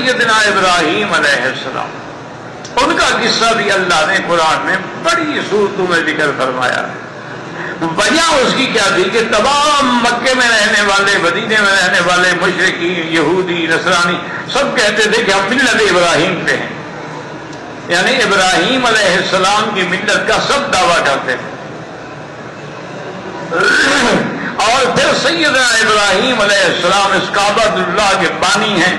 سیدنا ابراہیم علیہ السلام، ان کا قصہ بھی اللہ نے قرآن میں بڑی صورتوں میں ذکر فرمایا ہے۔ وجہ اس کی کیا تھی کہ تمام مکے میں رہنے والے، مدینے میں رہنے والے مشرکین، یہودی، نصرانی سب کہتے تھے کہ ہم ملت ابراہیم پہ ہیں، یعنی ابراہیم علیہ السلام کی ملت کا سب دعویٰ کرتے تھے۔ اور پھر سیدنا ابراہیم علیہ السلام اس کعبۃ اللہ کے بانی ہیں،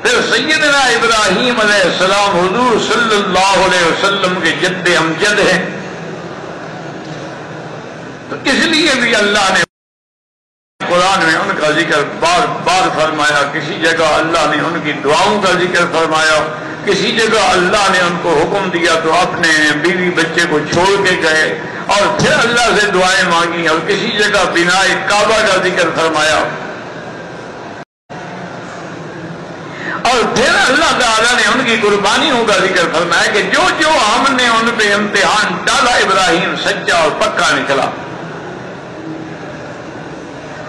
پھر سیدنا ابراہیم علیہ السلام حضور صلی اللہ علیہ وسلم کے جد امجد ہیں۔ تو اس لیے بھی اللہ نے قرآن میں ان کا ذکر بار بار فرمایا، کسی جگہ اللہ نے ان کی دعاؤں کا ذکر فرمایا، کسی جگہ اللہ نے ان کو حکم دیا تو اپنے بیوی بچے کو چھوڑ کے گئے اور پھر اللہ سے دعائیں مانگی، اور کسی جگہ بناء کعبہ کا ذکر فرمایا، اور پھر اللہ تعالیٰ نے ان کی قربانیوں کا ذکر فرمایا کہ جو جو ہم نے ان پہ امتحان ڈالا ابراہیم سچا اور پکا نکلا۔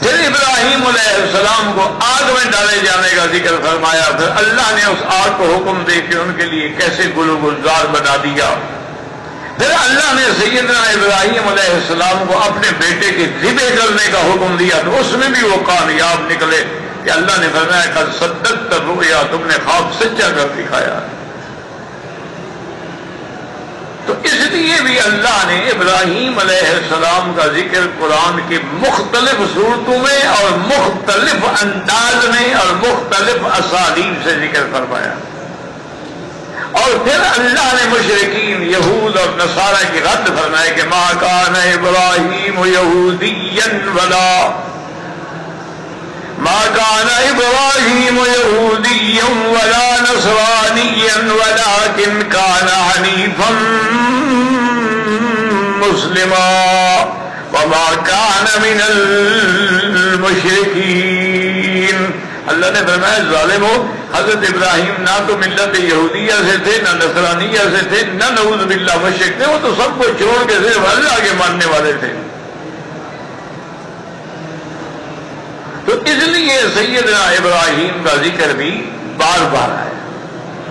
پھر ابراہیم علیہ السلام کو آگ میں ڈالے جانے کا ذکر فرمایا، پھر اللہ نے اس آگ کو حکم دے کے ان کے لیے کیسے گل و گلزار بنا دیا۔ پھر اللہ نے سیدنا ابراہیم علیہ السلام کو اپنے بیٹے کے ذبح کرنے کا حکم دیا، تو اس میں بھی وہ کامیاب نکلے کہ اللہ نے فرمایا قد صدقت الرؤیا، تم نے خواب سچا کر دکھایا۔ تو اس لیے بھی اللہ نے ابراہیم علیہ السلام کا ذکر قرآن کی مختلف صورتوں میں اور مختلف انداز میں اور مختلف اسالیب سے ذکر فرمایا، اور پھر اللہ نے مشرکین یہود اور نصارہ کی رد فرمایا کہ ما کان ابراہیم یہودیا ولا نصرانیا ولكن كان حنيفا مسلما وما كان من المشركين۔ اللہ نے فرمایا ظالمو، حضرت ابراہیم نہ تو ملت یہودیہ سے تھے، نہ نصرانیہ سے تھے، نہ نعوذ باللہ مشرک تھے، وہ تو سب کو چھوڑ کے صرف اللہ کے ماننے والے تھے۔ تو اس لیے سیدنا ابراہیم کا ذکر بھی بار بار ہے۔